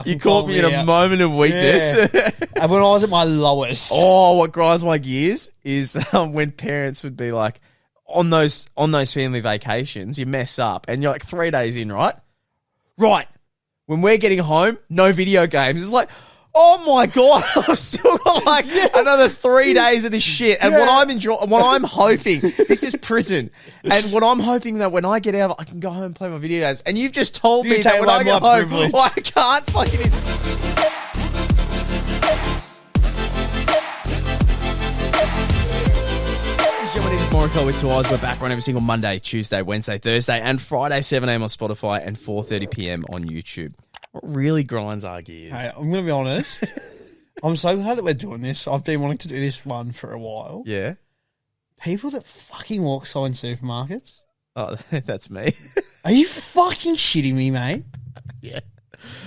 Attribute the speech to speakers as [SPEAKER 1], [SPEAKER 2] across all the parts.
[SPEAKER 1] You caught me in a moment of weakness.
[SPEAKER 2] Yeah. And when I was at my lowest.
[SPEAKER 1] Oh, what grinds my gears is when parents would be like, on those family vacations, you mess up and you're like 3 days in, right? Right. When we're getting home, no video games. It's like, oh my God, I've still got like another 3 days of this shit. And what I'm hoping, this is prison. And what I'm hoping that when I get out, I can go home and play my video games. And you've just told me that when I get home, I can't fucking... Morokai with 2 Eyes. We're back on every single Monday, Tuesday, Wednesday, Thursday, and Friday, 7 a.m. on Spotify and 4:30 p.m. on YouTube. What really grinds our gears?
[SPEAKER 2] Hey, I'm going to be honest. I'm so glad that we're doing this. I've been wanting to do this one for a while.
[SPEAKER 1] Yeah.
[SPEAKER 2] People that fucking walk so in supermarkets.
[SPEAKER 1] Oh, that's me.
[SPEAKER 2] Are you fucking shitting me, mate?
[SPEAKER 1] Yeah.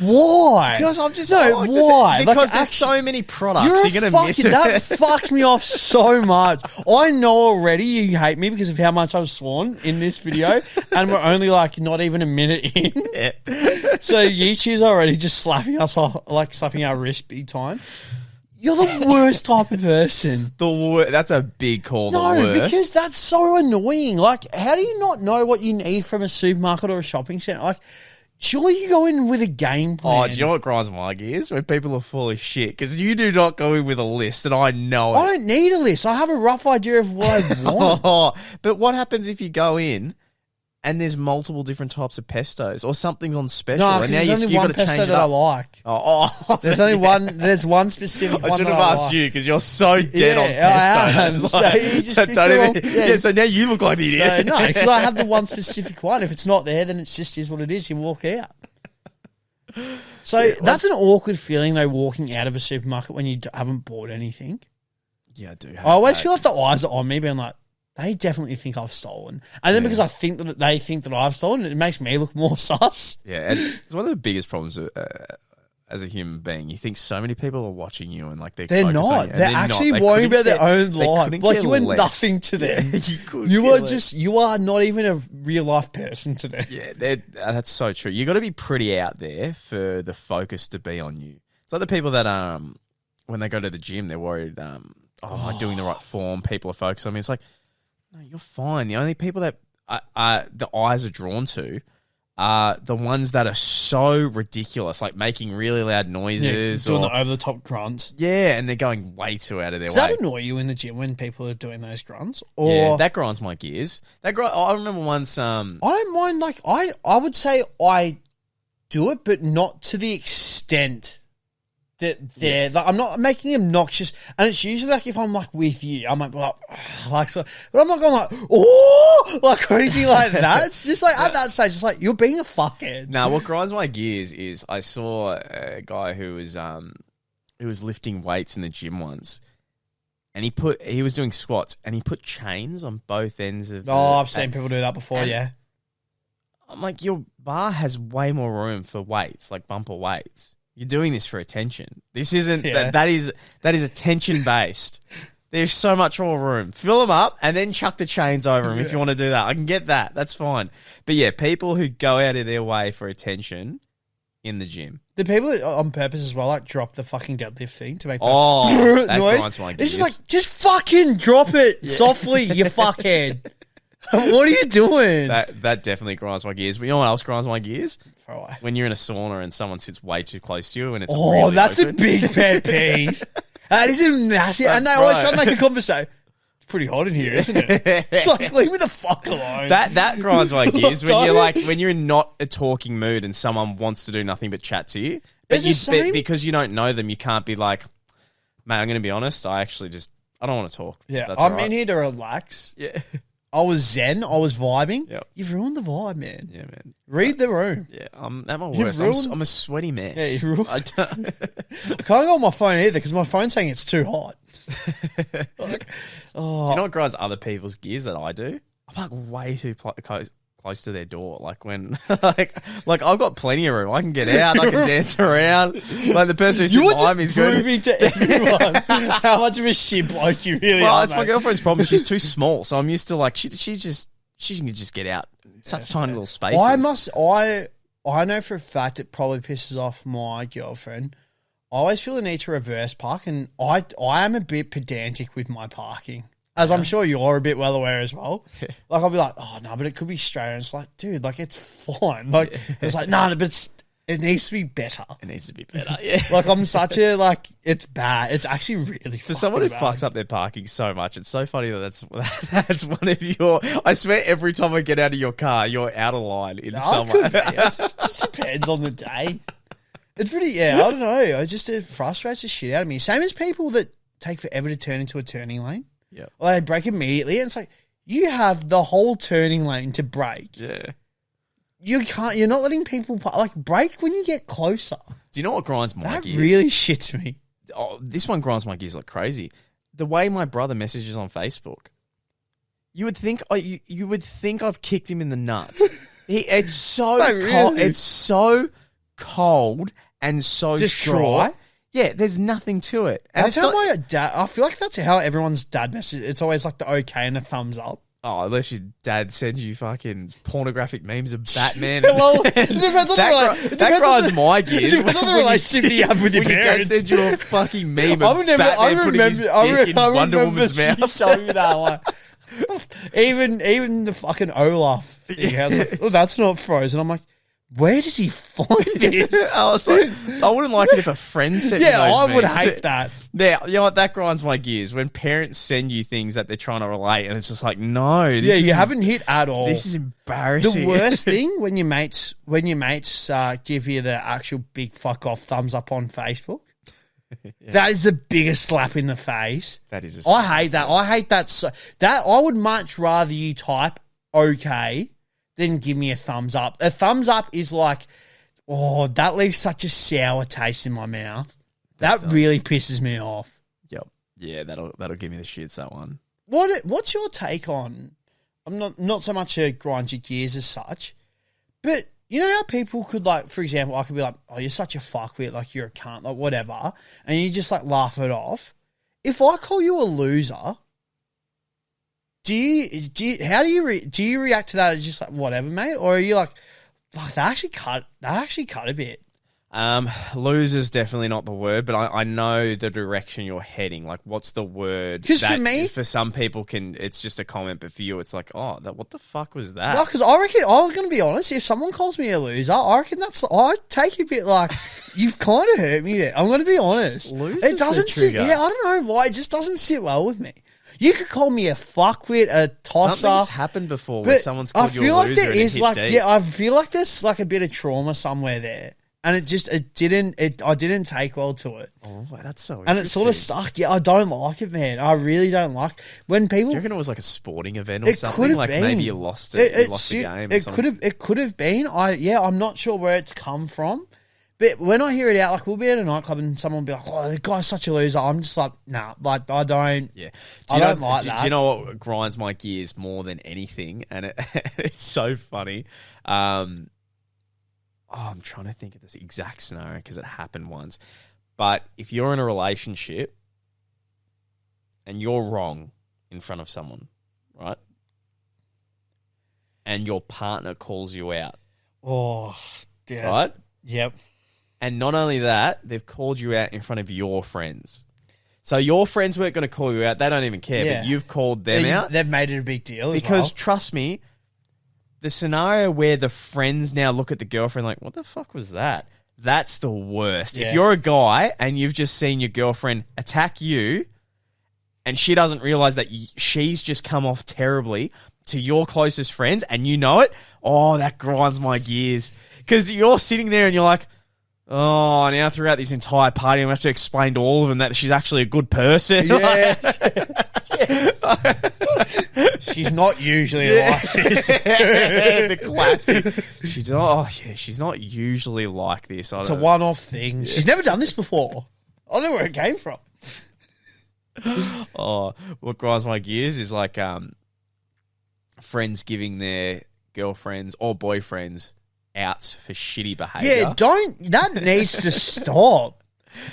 [SPEAKER 2] Why?
[SPEAKER 1] Because I'm just
[SPEAKER 2] why?
[SPEAKER 1] Because there's so many products. You're gonna miss it.
[SPEAKER 2] That fucks me off so much. I know already you hate me because of how much I've sworn in this video, and we're only like not even a minute in.
[SPEAKER 1] Yeah.
[SPEAKER 2] So YouTube's already just slapping us off, like slapping our wrist big time. You're the worst type of person.
[SPEAKER 1] That's a big call.
[SPEAKER 2] No, because that's so annoying. Like, how do you not know what you need from a supermarket or a shopping centre? Like, surely you go in with a game plan.
[SPEAKER 1] Oh, do you know what grinds my gears? When people are full of shit. Because you do not go in with a list, and I know it.
[SPEAKER 2] I don't need a list. I have a rough idea of what I want.
[SPEAKER 1] But what happens if you go in and there's multiple different types of pestos or something's on special?
[SPEAKER 2] No,
[SPEAKER 1] and now
[SPEAKER 2] there's only one pesto that I like. There's only one. There's one specific one.
[SPEAKER 1] I should have asked you because you're so dead on pesto. So now you look like the idiot.
[SPEAKER 2] So, no, because I have the one specific one. If it's not there, then it just is what it is. You walk out. So that's an awkward feeling though, walking out of a supermarket when you haven't bought anything.
[SPEAKER 1] Yeah, I do.
[SPEAKER 2] I always feel like the eyes are on me, being like, they definitely think I've stolen. And then because I think that they think that I've stolen, it makes me look more sus.
[SPEAKER 1] Yeah, and it's one of the biggest problems as a human being. You think so many people are watching you and like they're
[SPEAKER 2] not. They're actually worrying about their own life. Like you are nothing to them. You are not even a real life person to them.
[SPEAKER 1] Yeah, that's so true. You got to be pretty out there for the focus to be on you. It's like the people that when they go to the gym, they're worried. Am I doing the right form? People are focused on me. It's like, no, you're fine. The only people that the eyes are drawn to are the ones that are so ridiculous, like making really loud noises.
[SPEAKER 2] Doing the over-the-top grunts.
[SPEAKER 1] Yeah, and they're going way too out of their way.
[SPEAKER 2] Does that annoy you in the gym when people are doing those grunts? Or
[SPEAKER 1] yeah, that grinds my gears. I remember once... I
[SPEAKER 2] don't mind, like, I would say I do it, but not to the extent... like, I'm not making it obnoxious, and it's usually like if I'm like with you, I might be like so, but I'm not going like like or anything like that. It's just like at that stage, it's like you're being a fuckhead.
[SPEAKER 1] Now, what grinds my gears is I saw a guy who was lifting weights in the gym once, and he was doing squats, and he put chains on both ends of.
[SPEAKER 2] I've seen people do that before. Yeah,
[SPEAKER 1] I'm like, your bar has way more room for weights, like bumper weights. You're doing this for attention. This isn't that is attention based. There's so much more room. Fill them up and then chuck the chains over them if you want to do that. I can get that. That's fine. But yeah, people who go out of their way for attention in the gym.
[SPEAKER 2] The people on purpose as well, like drop the fucking deadlift thing to make
[SPEAKER 1] that
[SPEAKER 2] noise.
[SPEAKER 1] It's
[SPEAKER 2] just like, just fucking drop it softly, you fuckhead. What are you doing?
[SPEAKER 1] That definitely grinds my gears. But you know what else grinds my gears?
[SPEAKER 2] Right.
[SPEAKER 1] When you're in a sauna and someone sits way too close to you and it's really
[SPEAKER 2] that's
[SPEAKER 1] open.
[SPEAKER 2] A big pet peeve. That is a massive... And they always try to make a conversation. It's pretty hot in here, isn't it? It's like, leave me the fuck alone.
[SPEAKER 1] That grinds my gears when you're in not a talking mood and someone wants to do nothing but chat to you. But because you don't know them, you can't be like, mate, I'm going to be honest, I don't want to talk.
[SPEAKER 2] Yeah, I'm in here to relax.
[SPEAKER 1] Yeah.
[SPEAKER 2] I was zen. I was vibing.
[SPEAKER 1] Yep.
[SPEAKER 2] You've ruined the vibe, man.
[SPEAKER 1] Yeah, man.
[SPEAKER 2] Read the room.
[SPEAKER 1] Yeah, I'm at my worst. I'm a sweaty mess.
[SPEAKER 2] Yeah, you've ruined. I can't go on my phone either because my phone's saying it's too hot.
[SPEAKER 1] Do you know what grinds other people's gears that I do? I'm like way too close to their door. Like when, like I've got plenty of room. I can get out. I can dance around. Like the person who's behind me is
[SPEAKER 2] proving to everyone how much of a shit bloke you really are.
[SPEAKER 1] That's my girlfriend's problem. She's too small, so I'm used to like she can just get out. Such tiny little spaces.
[SPEAKER 2] I know for a fact it probably pisses off my girlfriend. I always feel the need to reverse park, and I am a bit pedantic with my parking, as I'm sure you're a bit well aware as well. Like, I'll be like, oh, no, but it could be straight. And it's like, dude, like, it's fine. Like, it's like, no, but it needs to be better.
[SPEAKER 1] It needs to be better, yeah.
[SPEAKER 2] Like, I'm such a, like, it's bad. It's actually really
[SPEAKER 1] For someone who
[SPEAKER 2] bad.
[SPEAKER 1] fucks up their parking so much, it's so funny that that's one of your... I swear every time I get out of your car, you're out of line in some way.
[SPEAKER 2] It just depends on the day. It's pretty, I don't know. It frustrates the shit out of me. Same as people that take forever to turn into a turning lane.
[SPEAKER 1] Yeah.
[SPEAKER 2] Or they brake immediately, and it's like, you have the whole turning lane to brake.
[SPEAKER 1] Yeah.
[SPEAKER 2] You're not letting people, like, brake when you get closer.
[SPEAKER 1] Do you know what grinds my
[SPEAKER 2] That
[SPEAKER 1] gears?
[SPEAKER 2] really shits me.
[SPEAKER 1] Oh, this one grinds my gears like crazy. The way my brother messages on Facebook. You would think I've kicked him in the nuts. It's so
[SPEAKER 2] Like,
[SPEAKER 1] cold.
[SPEAKER 2] really?
[SPEAKER 1] It's so cold and so
[SPEAKER 2] Just
[SPEAKER 1] short.
[SPEAKER 2] dry?
[SPEAKER 1] Yeah, there's nothing to it. And
[SPEAKER 2] That's
[SPEAKER 1] it's
[SPEAKER 2] how
[SPEAKER 1] not-
[SPEAKER 2] my dad, I feel like that's how everyone's dad messages. It's always like the okay and the thumbs up.
[SPEAKER 1] Oh, unless your dad sends you fucking pornographic memes of Batman.
[SPEAKER 2] Well, it depends on
[SPEAKER 1] that grinds my gears.
[SPEAKER 2] It depends on the
[SPEAKER 1] When
[SPEAKER 2] relationship you have with your
[SPEAKER 1] when your dad
[SPEAKER 2] parents.
[SPEAKER 1] sends you a fucking meme of Batman putting his dick in Wonder Woman's mouth.
[SPEAKER 2] Showing me that, like, even the fucking Olaf thing, I was like, oh, that's not frozen. I'm like, where does he find this?
[SPEAKER 1] I was like, I wouldn't like it if a friend sent me
[SPEAKER 2] Yeah,
[SPEAKER 1] those
[SPEAKER 2] I would
[SPEAKER 1] memes.
[SPEAKER 2] hate that.
[SPEAKER 1] Yeah, you know what? That grinds my gears when parents send you things that they're trying to relate, and it's just like, no,
[SPEAKER 2] Yeah, you haven't hit at all.
[SPEAKER 1] This is embarrassing.
[SPEAKER 2] The worst thing when your mates give you the actual big fuck off thumbs up on Facebook. Yeah. That is the biggest slap in the face.
[SPEAKER 1] That is.
[SPEAKER 2] I hate that. I hate that. That I would much rather you type okay than give me a thumbs up. A thumbs up is like, oh, that leaves such a sour taste in my mouth. That really pisses me off.
[SPEAKER 1] Yep. Yeah, that'll give me the shits. That one.
[SPEAKER 2] What's your take on? I'm not so much a grind your gears as such, but you know how people could, like, for example, I could be like, oh, you're such a fuckwit, like you're a cunt, like whatever, and you just like laugh it off. If I call you a loser, do you react to that as just like whatever, mate, or are you like, fuck, that actually cut a bit?
[SPEAKER 1] Loser's definitely not the word, but I know the direction you're heading. Like, what's the word?
[SPEAKER 2] Because for me,
[SPEAKER 1] for some people, it's just a comment, but for you, it's like, oh, what the fuck was that?
[SPEAKER 2] No, because I reckon, I'm going to be honest, if someone calls me a loser, I reckon I take it a bit like, you've kind of hurt me there. I'm going to be honest.
[SPEAKER 1] Loser's
[SPEAKER 2] it doesn't
[SPEAKER 1] the
[SPEAKER 2] sit,
[SPEAKER 1] trigger.
[SPEAKER 2] yeah, I don't know why, it just doesn't sit well with me. You could call me a fucktwit, a tosser.
[SPEAKER 1] Something's happened before where someone's called you a loser.
[SPEAKER 2] I feel like there
[SPEAKER 1] and it
[SPEAKER 2] is
[SPEAKER 1] hit
[SPEAKER 2] like,
[SPEAKER 1] deep.
[SPEAKER 2] yeah, I feel like there's like a bit of trauma somewhere there. And I didn't take well to it.
[SPEAKER 1] Oh, that's so
[SPEAKER 2] And it sort of stuck. Yeah, I don't like it, man. I really don't like when people.
[SPEAKER 1] Do you reckon it was like a sporting event or
[SPEAKER 2] It
[SPEAKER 1] something?
[SPEAKER 2] could have
[SPEAKER 1] Like
[SPEAKER 2] been.
[SPEAKER 1] maybe you lost it. You lost the game.
[SPEAKER 2] It could have been. I'm not sure where it's come from. But when I hear it out, like we'll be at a nightclub and someone will be like, "Oh, the guy's such a loser." I'm just like, nah, like I don't.
[SPEAKER 1] Yeah,
[SPEAKER 2] I don't like that.
[SPEAKER 1] Do you know what grinds my gears more than anything? And it's so funny. I'm trying to think of this exact scenario because it happened once. But if you're in a relationship and you're wrong in front of someone, right? And your partner calls you out.
[SPEAKER 2] Oh, yeah.
[SPEAKER 1] Right?
[SPEAKER 2] Yep.
[SPEAKER 1] And not only that, they've called you out in front of your friends. So your friends weren't going to call you out. They don't even care.
[SPEAKER 2] Yeah.
[SPEAKER 1] But you've called them out.
[SPEAKER 2] They've made it a big deal
[SPEAKER 1] Because
[SPEAKER 2] as
[SPEAKER 1] trust me, the scenario where the friends now look at the girlfriend like, what the fuck was that? That's the worst.
[SPEAKER 2] Yeah.
[SPEAKER 1] If you're a guy and you've just seen your girlfriend attack you and she doesn't realize that she's just come off terribly to your closest friends and you know it, oh, that grinds my gears. Because you're sitting there and you're like, oh, now throughout this entire party, I'm going to have to explain to all of them that she's actually a good person.
[SPEAKER 2] Yeah. Yes. She's not usually like this.
[SPEAKER 1] The classic. She's not usually like this.
[SPEAKER 2] It's a one-off thing. She's never done this before. I don't know where it came from.
[SPEAKER 1] Oh, what grinds my gears is like friends giving their girlfriends or boyfriends outs for shitty behaviour.
[SPEAKER 2] Yeah, that needs to stop.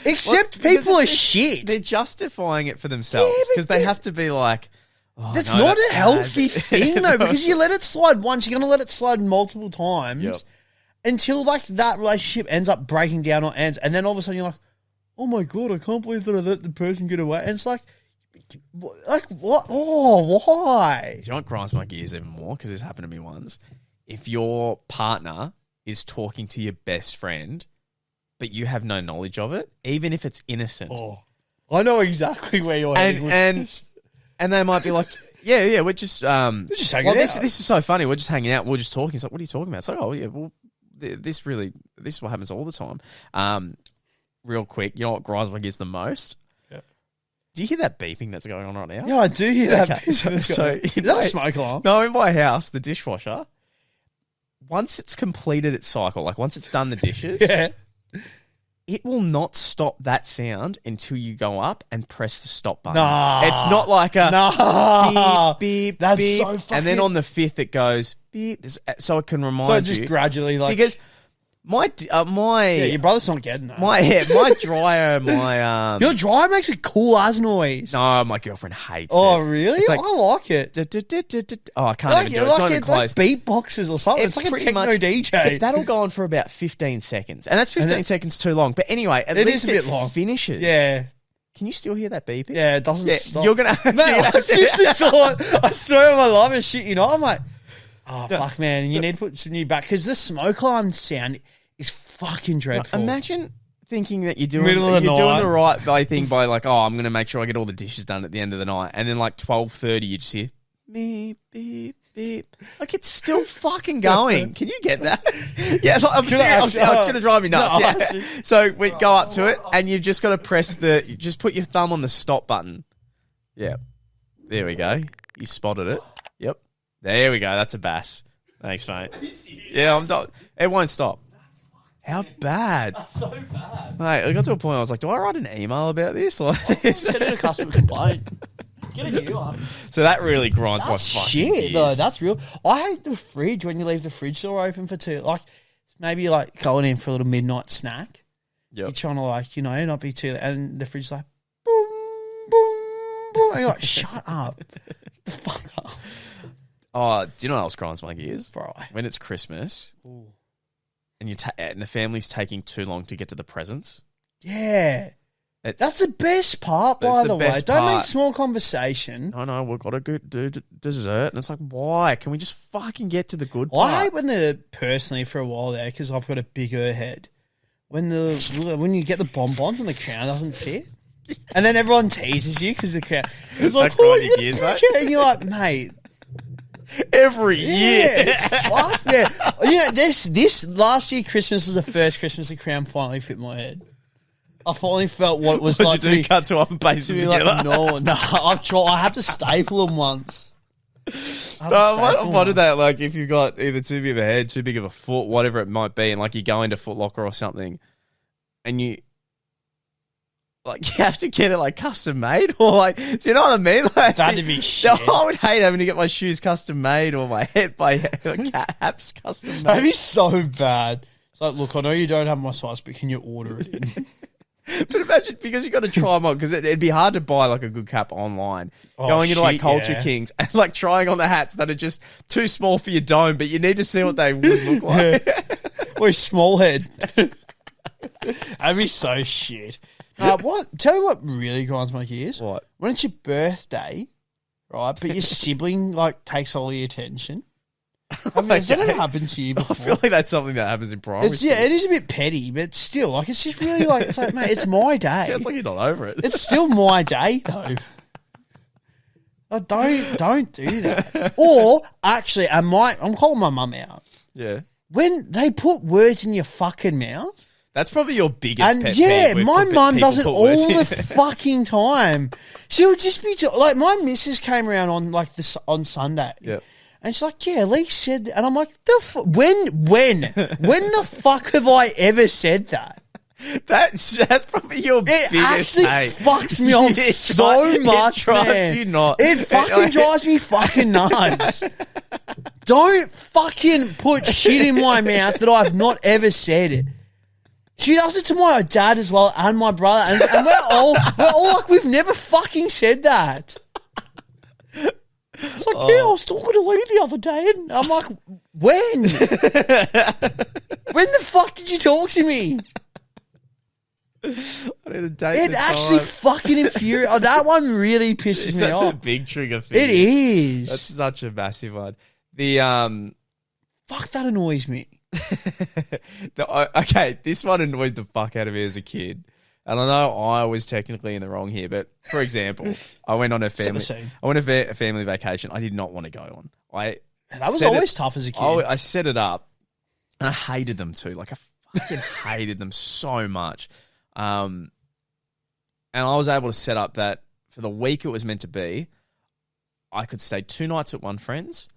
[SPEAKER 2] Except people are shit.
[SPEAKER 1] They're justifying it for themselves because they have to be like, oh,
[SPEAKER 2] that's
[SPEAKER 1] no,
[SPEAKER 2] not
[SPEAKER 1] that's
[SPEAKER 2] a healthy thing, though, because you let it slide once, you're going to let it slide multiple times.
[SPEAKER 1] Yep.
[SPEAKER 2] until like that relationship ends up breaking down or ends, and then all of a sudden you're like, oh my God, I can't believe that I let the person get away. And it's like what? Oh, why?
[SPEAKER 1] Do you know what grinds my gears even more? Because this happened to me once. If your partner is talking to your best friend, but you have no knowledge of it, even if it's innocent.
[SPEAKER 2] Oh, I know exactly where you're heading with this.
[SPEAKER 1] And they might be like, yeah, we're just
[SPEAKER 2] hanging out.
[SPEAKER 1] This is so funny. We're just hanging out. We're just talking. It's like, what are you talking about? It's like, oh yeah, well, this is what happens all the time. Real quick, you know what grinds my gears the most? Yeah. Do you hear that beeping that's going on right now?
[SPEAKER 2] Yeah, I do hear that.
[SPEAKER 1] Okay, so
[SPEAKER 2] is that a smoke alarm?
[SPEAKER 1] No, in my house, the dishwasher, once it's completed its cycle, like once it's done the dishes,
[SPEAKER 2] yeah,
[SPEAKER 1] it will not stop that sound until you go up and press the stop button.
[SPEAKER 2] Nah.
[SPEAKER 1] It's not like a beep, beep,
[SPEAKER 2] That's
[SPEAKER 1] beep,
[SPEAKER 2] so fucking...
[SPEAKER 1] and then on the fifth it goes beep, so it can remind
[SPEAKER 2] you.
[SPEAKER 1] So
[SPEAKER 2] just gradually like...
[SPEAKER 1] Because my
[SPEAKER 2] your brother's not getting that.
[SPEAKER 1] My dryer,
[SPEAKER 2] Your dryer makes a cool ass noise.
[SPEAKER 1] No, my girlfriend hates it.
[SPEAKER 2] Oh, really?
[SPEAKER 1] It's like,
[SPEAKER 2] I like it.
[SPEAKER 1] Oh, I can't even do it. It's not even close.
[SPEAKER 2] Like beatboxes or something. It's like a techno DJ.
[SPEAKER 1] That'll go on for about 15 seconds. And that's 15 seconds too long. But anyway, at least
[SPEAKER 2] is a bit long.
[SPEAKER 1] Finishes.
[SPEAKER 2] Yeah.
[SPEAKER 1] Can you still hear that beeping?
[SPEAKER 2] Yeah, it doesn't stop.
[SPEAKER 1] You're going to...
[SPEAKER 2] Mate, I seriously thought... I swear on my life and shit, you know, I'm like, oh, fuck, man, you need to put some new back. Because the smoke alarm sound is fucking dreadful.
[SPEAKER 1] Imagine thinking that you're doing the right thing by like, oh, I'm going to make sure I get all the dishes done at the end of the night. And then like 12:30, you just hear beep, beep, beep. Like it's still fucking going. Can you get that? Yeah, like, I'm serious. It's going to drive me nuts. No, yeah. So we go up to it and you've just got to press you just put your thumb on the stop button. Yeah. There we go. You spotted it. Yep. There we go. That's a bass. Thanks, mate. Yeah, I'm done. It won't stop. How bad?
[SPEAKER 2] That's so bad.
[SPEAKER 1] Mate, I got to a point I was like, do I write an email about this? Like this?
[SPEAKER 2] Send in a customer complaint. Get a new one.
[SPEAKER 1] So that really grinds my fucking gears.
[SPEAKER 2] Though. That's real. I hate the fridge when you leave the fridge door open for like maybe like going in for a little midnight snack.
[SPEAKER 1] Yep.
[SPEAKER 2] You're trying to like, you know, not be too, and the fridge's like, boom, boom, boom. And you're like, shut up. The fuck up.
[SPEAKER 1] Oh, do you know what else grinds my gears?
[SPEAKER 2] Right.
[SPEAKER 1] When it's Christmas. Ooh. And the family's taking too long to get to the presents.
[SPEAKER 2] Yeah. That's the best part, by the way. Don't make small conversation.
[SPEAKER 1] I know, we've got to go do dessert. And it's like, why? Can we just fucking get to the good part?
[SPEAKER 2] I hate when personally for a while there, because I've got a bigger head, when you get the bonbons and the crown doesn't fit. And then everyone teases you because the crown. It's like, oh,
[SPEAKER 1] years, mate.
[SPEAKER 2] And you're like, mate.
[SPEAKER 1] Every year.
[SPEAKER 2] Fuck yeah. You know, this last year Christmas was the first Christmas the crown finally fit my head. I finally felt what it was like
[SPEAKER 1] to cut to up and paste them together.
[SPEAKER 2] Like, no, I've tried. I had to staple them once.
[SPEAKER 1] What did that, like, if you've got either too big of a head, too big of a foot, whatever it might be, and like you go into Foot Locker or something, and you have to get it like custom made, or like, do you know what I mean? Like,
[SPEAKER 2] that'd be shit.
[SPEAKER 1] I would hate having to get my shoes custom made or my head by caps custom made.
[SPEAKER 2] That'd be so bad. It's like, look, I know you don't have my size, but can you order it in?
[SPEAKER 1] But imagine, because you've got to try them on, because it'd be hard to buy like a good cap online. Going into like Culture Kings and like trying on the hats that are just too small for your dome, but you need to see what they would look like.
[SPEAKER 2] Or small head. That'd be so shit. Tell you what really grinds my gears?
[SPEAKER 1] What?
[SPEAKER 2] When it's your birthday, right, but your sibling like takes all your attention. Has that ever happened to you before?
[SPEAKER 1] I feel like that's something that happens in primary school.
[SPEAKER 2] Yeah, it is a bit petty, but still, like, it's just really like, it's like, mate, it's my day.
[SPEAKER 1] Sounds like you're not over it.
[SPEAKER 2] It's still my day, though. Don't do that. Or, actually, I'm calling my mum out.
[SPEAKER 1] Yeah.
[SPEAKER 2] When they put words in your fucking mouth.
[SPEAKER 1] That's probably your biggest pet
[SPEAKER 2] yeah,
[SPEAKER 1] peeve.
[SPEAKER 2] my mum does it all the fucking time. She'll just be, like, my missus came around on Sunday.
[SPEAKER 1] Yep.
[SPEAKER 2] And she's like, yeah, Lee said that. And I'm like, when the fuck have I ever said that?
[SPEAKER 1] That's probably your biggest hate.
[SPEAKER 2] It actually fucks me off so much,
[SPEAKER 1] it drives you nuts.
[SPEAKER 2] It fucking drives me fucking nuts. Don't fucking put shit in my mouth that I've not ever said it. She does it to my dad as well and my brother. And we're all like, we've never fucking said that. It's like, yeah, I was talking to Lee the other day, and I'm like, when? When the fuck did you talk to me?
[SPEAKER 1] I need a date.
[SPEAKER 2] It actually fucking infuriates. Oh, that one really pisses me off.
[SPEAKER 1] That's a big trigger thing.
[SPEAKER 2] It is.
[SPEAKER 1] That's such a massive one. The
[SPEAKER 2] fuck, that annoys me.
[SPEAKER 1] Okay, this one annoyed the fuck out of me as a kid. And I know I was technically in the wrong here, but for example, I went on a family vacation I did not want to go on.
[SPEAKER 2] That was always tough as a kid.
[SPEAKER 1] I set it up and I hated them too. Like I fucking hated them so much. And I was able to set up that for the week it was meant to be, I could stay 2 nights at one friend's.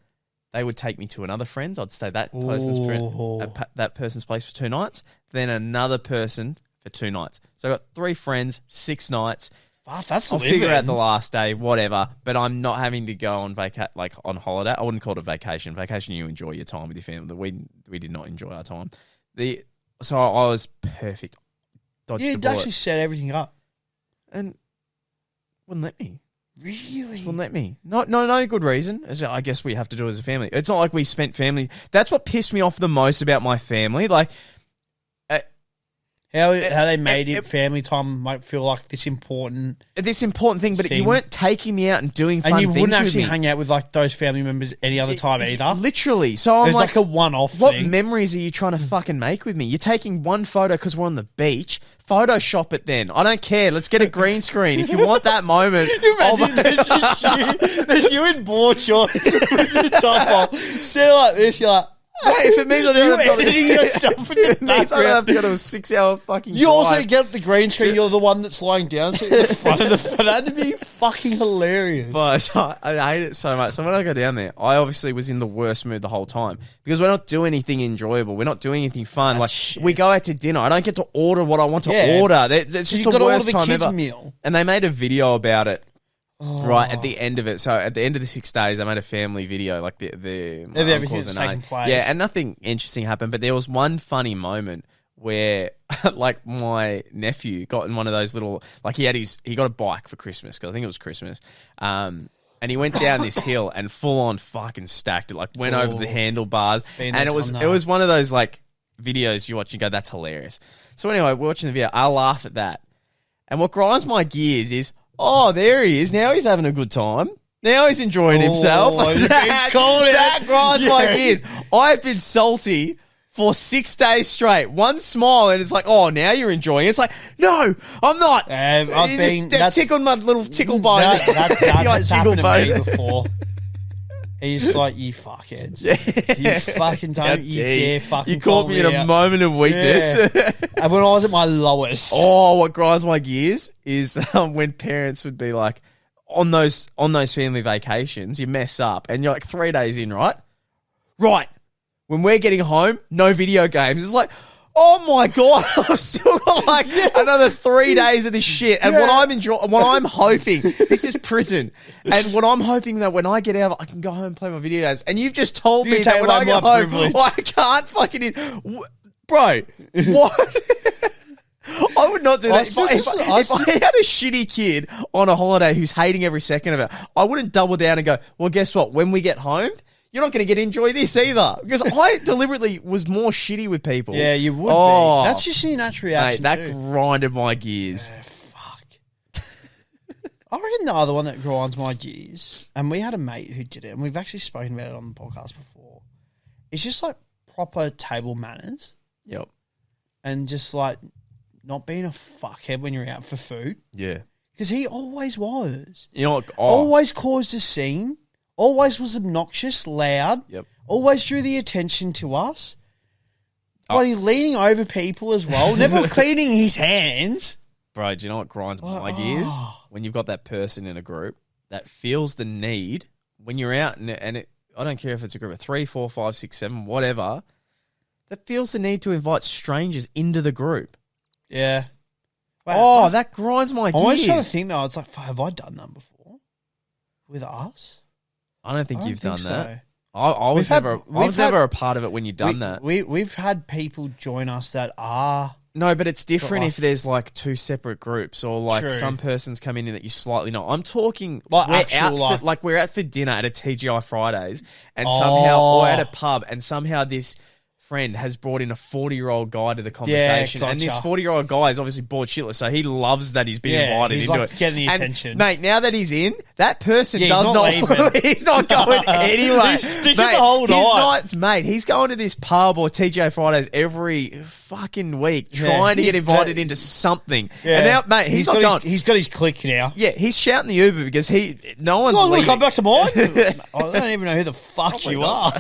[SPEAKER 1] They would take me to another friend's. I'd stay that person's place for 2 nights. Then another person for 2 nights. So I got 3 friends, 6 nights.
[SPEAKER 2] Fuck, that's
[SPEAKER 1] I'll figure out the last day, whatever. But I'm not having to go on on holiday. I wouldn't call it a vacation. Vacation, you enjoy your time with your family. We did not enjoy our time. So I was perfect.
[SPEAKER 2] You'd actually set everything up.
[SPEAKER 1] And wouldn't let me.
[SPEAKER 2] Really?
[SPEAKER 1] Wouldn't let me. No good reason. As I guess we have to do as a family. It's not like we spent family. That's what pissed me off the most about my family. Like,
[SPEAKER 2] how they made it family time might feel like this important
[SPEAKER 1] thing, but you weren't taking me out and doing fun things with me.
[SPEAKER 2] And you wouldn't actually hang out with like those family members any other time either.
[SPEAKER 1] Literally. So I'm
[SPEAKER 2] like a one-off
[SPEAKER 1] what
[SPEAKER 2] thing.
[SPEAKER 1] memories are you trying to fucking make with me? You're taking one photo because we're on the beach. Photoshop it then. I don't care. Let's get a green screen. If you want that moment.
[SPEAKER 2] Imagine there's you in board shorts with the top off. Sit like this, you're like,
[SPEAKER 1] hey, if it means I don't have to
[SPEAKER 2] editing yourself in the
[SPEAKER 1] it means I don't have to go to a 6-hour fucking
[SPEAKER 2] You
[SPEAKER 1] drive.
[SPEAKER 2] also get the green screen, you're the one that's lying down so in the front of the photo. That'd be fucking hilarious.
[SPEAKER 1] But I hate it so much. So when I go down there, I obviously was in the worst mood the whole time because we're not doing anything enjoyable. We're not doing anything fun. We go out to dinner. I don't get to order what I want to order. It's just the worst time ever.
[SPEAKER 2] Meal.
[SPEAKER 1] And they made a video about it. Right at the end of it, so at the end of the 6 days, I made a family video, like the
[SPEAKER 2] everything that's taking place.
[SPEAKER 1] Yeah, and nothing interesting happened, but there was one funny moment where, like, my nephew got in one of those little, like, he got a bike for Christmas because I think it was Christmas, and he went down this hill and full on fucking stacked it, like went over the handlebars, and it was one of those like videos you watch and go, that's hilarious. So anyway, we're watching the video, I laugh at that, and what grinds my gears is, oh, there he is. Now he's having a good time. Now he's enjoying himself. That grinds my gears. I've been salty for 6 days straight. One smile and it's like, oh, now you're enjoying it. It's like, no, I'm not. That tickled my little tickle bone.
[SPEAKER 2] That's happened to me before. He's like, you fuckheads. You fucking don't. You dare fucking
[SPEAKER 1] You caught me in a moment of weakness.
[SPEAKER 2] Yeah. And when I was at my lowest.
[SPEAKER 1] Oh, what grinds my gears is when parents would be like, on those family vacations, you mess up and you're like 3 days in, right? Right. When we're getting home, no video games. It's like, oh my God, I've still got like another 3 days of this shit. And what I'm hoping, this is prison. And what I'm hoping that when I get out, I can go home and play my video games. And you've just told me that when I get home, I can't fucking bro, what? I would not do that. If I had a shitty kid on a holiday who's hating every second of it, I wouldn't double down and go, well, guess what? When we get home, you're not going to get to enjoy this either. Because I deliberately was more shitty with people.
[SPEAKER 2] Yeah, you would be. That's just your natural reaction,
[SPEAKER 1] mate, that grinded my gears.
[SPEAKER 2] Fuck. I reckon the other one that grinds my gears, and we had a mate who did it, and we've actually spoken about it on the podcast before, it's just like proper table manners.
[SPEAKER 1] Yep.
[SPEAKER 2] And just like not being a fuckhead when you're out for food.
[SPEAKER 1] Yeah.
[SPEAKER 2] Because he always was.
[SPEAKER 1] You know,
[SPEAKER 2] always caused a scene. Always was obnoxious, loud.
[SPEAKER 1] Yep.
[SPEAKER 2] Always drew the attention to us. Bloody leaning over people as well. Never cleaning his hands.
[SPEAKER 1] Bro, do you know what grinds my gears? When you've got that person in a group that feels the need, when you're out and I don't care if it's a group of 3, 4, 5, 6, 7, whatever, that feels the need to invite strangers into the group.
[SPEAKER 2] Yeah.
[SPEAKER 1] Wow, that grinds my gears.
[SPEAKER 2] I always trying to think though, it's like, have I done that before? With us?
[SPEAKER 1] I don't think you've done that. I was never a part of it when you've done that.
[SPEAKER 2] We've had people join us that are...
[SPEAKER 1] No, but it's different if there's like 2 separate groups or like some person's come in that you slightly know. I'm talking like we're out for dinner at a TGI Fridays and somehow or at a pub and somehow this friend has brought in a 40-year-old guy to the conversation, and this
[SPEAKER 2] gotcha.
[SPEAKER 1] 40-year-old guy is obviously bored shitless, so he loves that he's been invited
[SPEAKER 2] he's
[SPEAKER 1] into
[SPEAKER 2] like
[SPEAKER 1] it.
[SPEAKER 2] getting the
[SPEAKER 1] And,
[SPEAKER 2] attention.
[SPEAKER 1] mate, now that he's in, that person
[SPEAKER 2] Yeah,
[SPEAKER 1] does
[SPEAKER 2] he's
[SPEAKER 1] not
[SPEAKER 2] not leaving.
[SPEAKER 1] he's not going anywhere.
[SPEAKER 2] He's sticking
[SPEAKER 1] Mate,
[SPEAKER 2] the whole
[SPEAKER 1] his
[SPEAKER 2] night.
[SPEAKER 1] nights, mate. He's going to this pub or TJ Fridays every fucking week, trying to get invited into something.
[SPEAKER 2] Yeah.
[SPEAKER 1] And now, mate, he's not going.
[SPEAKER 2] He's got his click now.
[SPEAKER 1] Yeah, he's shouting the Uber because no one's
[SPEAKER 2] You want to
[SPEAKER 1] leaving.
[SPEAKER 2] come back to mine? I don't even know who the fuck you are.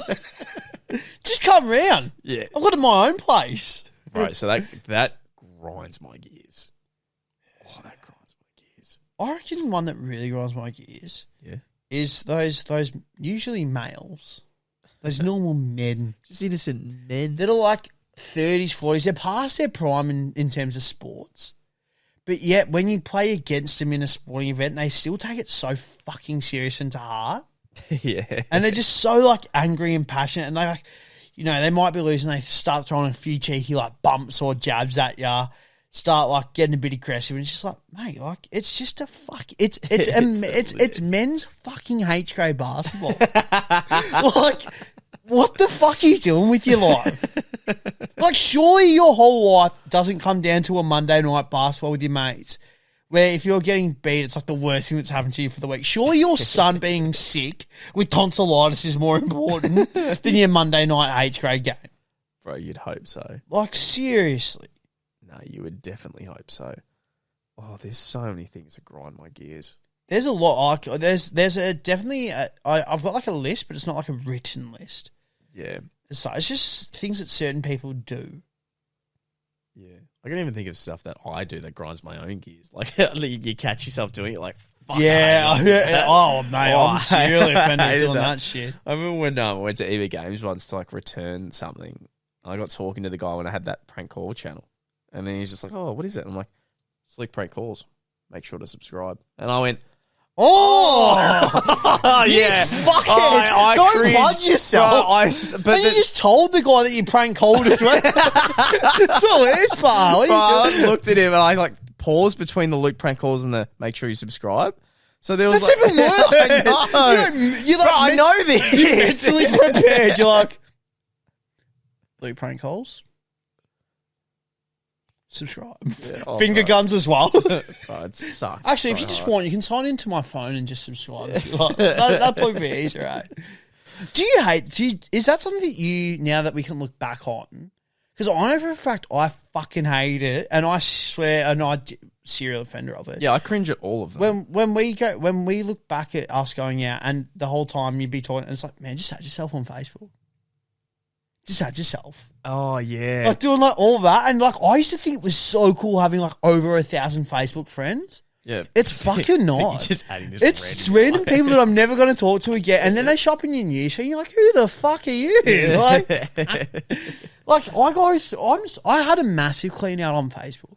[SPEAKER 2] Just come round.
[SPEAKER 1] Yeah.
[SPEAKER 2] I've got my own place.
[SPEAKER 1] Right, so that grinds my gears. Oh, that grinds my gears.
[SPEAKER 2] I reckon one that really grinds my gears
[SPEAKER 1] Yeah.
[SPEAKER 2] is those usually males, those normal men
[SPEAKER 1] Just innocent men.
[SPEAKER 2] that are like 30s, 40s. They're past their prime in terms of sports. But yet, when you play against them in a sporting event, they still take it so fucking serious and to heart.
[SPEAKER 1] Yeah.
[SPEAKER 2] And they're just so, like, angry and passionate. And they, like, you know, they might be losing. They start throwing a few cheeky, like, bumps or jabs at you. Start, like, getting a bit aggressive. And it's just like, mate, like, it's just a fuck. It's men's fucking H grade basketball. Like, what the fuck are you doing with your life? Like, surely your whole life doesn't come down to a Monday night basketball with your mates, where if you're getting beat, it's like the worst thing that's happened to you for the week. Surely your son being sick with tonsillitis is more important than your Monday night H grade game.
[SPEAKER 1] Bro, you'd hope so.
[SPEAKER 2] Like, seriously.
[SPEAKER 1] No, you would definitely hope so. Oh, there's so many things that grind my gears.
[SPEAKER 2] There's a lot. There's definitely. I've got like a list, but it's not like a written list.
[SPEAKER 1] Yeah.
[SPEAKER 2] So it's just things that certain people do.
[SPEAKER 1] Yeah. I can't even think of stuff that I do that grinds my own gears. Like, you catch yourself doing it, like, fuck.
[SPEAKER 2] Yeah. Oh, mate,
[SPEAKER 1] Oh,
[SPEAKER 2] I'm seriously offended
[SPEAKER 1] I hated
[SPEAKER 2] doing
[SPEAKER 1] that.
[SPEAKER 2] that shit.
[SPEAKER 1] I remember when I went to EVE Games once to, like, return something. I got talking to the guy when I had that prank call channel. And then he's just like, oh, what is it? I'm like, Slick Prank Calls. Make sure to subscribe. And I went,
[SPEAKER 2] Oh,
[SPEAKER 1] yeah.
[SPEAKER 2] Fucking
[SPEAKER 1] I
[SPEAKER 2] don't
[SPEAKER 1] cringed.
[SPEAKER 2] plug yourself.
[SPEAKER 1] But
[SPEAKER 2] And you just told the guy that you prank called as well. That's all it is, pal. What
[SPEAKER 1] Bro,
[SPEAKER 2] are you doing?
[SPEAKER 1] I looked at him and I like paused between the Luke prank calls and the make sure you subscribe. So there was
[SPEAKER 2] That's
[SPEAKER 1] like,
[SPEAKER 2] even worse.
[SPEAKER 1] I know.
[SPEAKER 2] You're like,
[SPEAKER 1] Bro, I know this.
[SPEAKER 2] You're mentally prepared. You're like, Luke prank calls. Subscribe.
[SPEAKER 1] Yeah, oh,
[SPEAKER 2] Finger
[SPEAKER 1] bro.
[SPEAKER 2] guns as well.
[SPEAKER 1] Bro, it sucks.
[SPEAKER 2] Actually, if
[SPEAKER 1] so
[SPEAKER 2] you just
[SPEAKER 1] hard.
[SPEAKER 2] want, you can sign into my phone and just subscribe. If you like. That'd probably be easier, right? Do you hate? Is that something that you, now that we can look back on? Because I know for a fact I fucking hate it, and I swear, and serial offender of it.
[SPEAKER 1] Yeah, I cringe at all of them.
[SPEAKER 2] When we look back at us going out, and the whole time you'd be talking, and it's like, man, just add yourself on Facebook. Just add yourself.
[SPEAKER 1] Oh yeah.
[SPEAKER 2] Like doing like all that, and like I used to think it was so cool having like over 1,000 Facebook friends.
[SPEAKER 1] Yeah.
[SPEAKER 2] It's fucking not.
[SPEAKER 1] You're just adding this
[SPEAKER 2] It's random people that I'm never going to talk to again, and then they shop in your news feed, and you're like, who the fuck are you? Like I had a massive clean out on Facebook.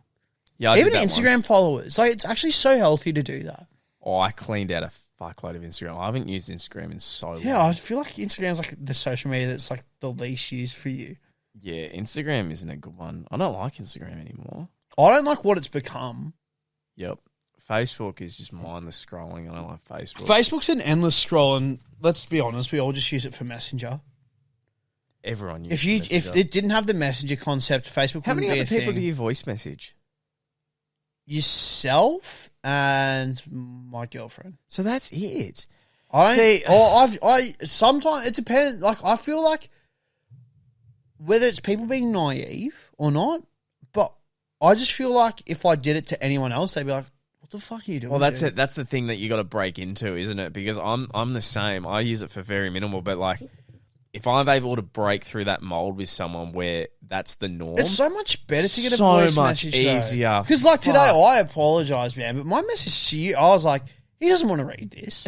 [SPEAKER 1] Yeah, I
[SPEAKER 2] Even
[SPEAKER 1] did that
[SPEAKER 2] Instagram
[SPEAKER 1] once.
[SPEAKER 2] followers. Like, it's actually so healthy to do that.
[SPEAKER 1] Oh, I cleaned out a fuckload of Instagram. I haven't used Instagram in so long.
[SPEAKER 2] Yeah, I feel like Instagram's like the social media that's like the least used for you.
[SPEAKER 1] Yeah, Instagram isn't a good one. I don't like Instagram anymore.
[SPEAKER 2] I don't like what it's become.
[SPEAKER 1] Yep. Facebook is just mindless scrolling. I don't like Facebook.
[SPEAKER 2] Facebook's an endless scroll, and let's be honest, we all just use it for Messenger.
[SPEAKER 1] Everyone uses
[SPEAKER 2] If it didn't have the Messenger concept, Facebook
[SPEAKER 1] How
[SPEAKER 2] wouldn't
[SPEAKER 1] many
[SPEAKER 2] be
[SPEAKER 1] other
[SPEAKER 2] a thing.
[SPEAKER 1] people do you voice message?
[SPEAKER 2] Yourself and my girlfriend.
[SPEAKER 1] So that's it.
[SPEAKER 2] I sometimes it depends. Like, I feel like whether it's people being naive or not, but I just feel like if I did it to anyone else, they'd be like, "What the fuck are you doing?"
[SPEAKER 1] Well, that's
[SPEAKER 2] dude?"
[SPEAKER 1] it. That's the thing that you got to break into, isn't it? Because I'm the same. I use it for very minimal, but like, if I'm able to break through that mold with someone where that's the norm,
[SPEAKER 2] It's so much better to get a
[SPEAKER 1] so
[SPEAKER 2] voice
[SPEAKER 1] much
[SPEAKER 2] message.
[SPEAKER 1] easier.
[SPEAKER 2] Because like today,
[SPEAKER 1] Fuck.
[SPEAKER 2] I apologise, man, but my message to you, I was like, he doesn't want to read this.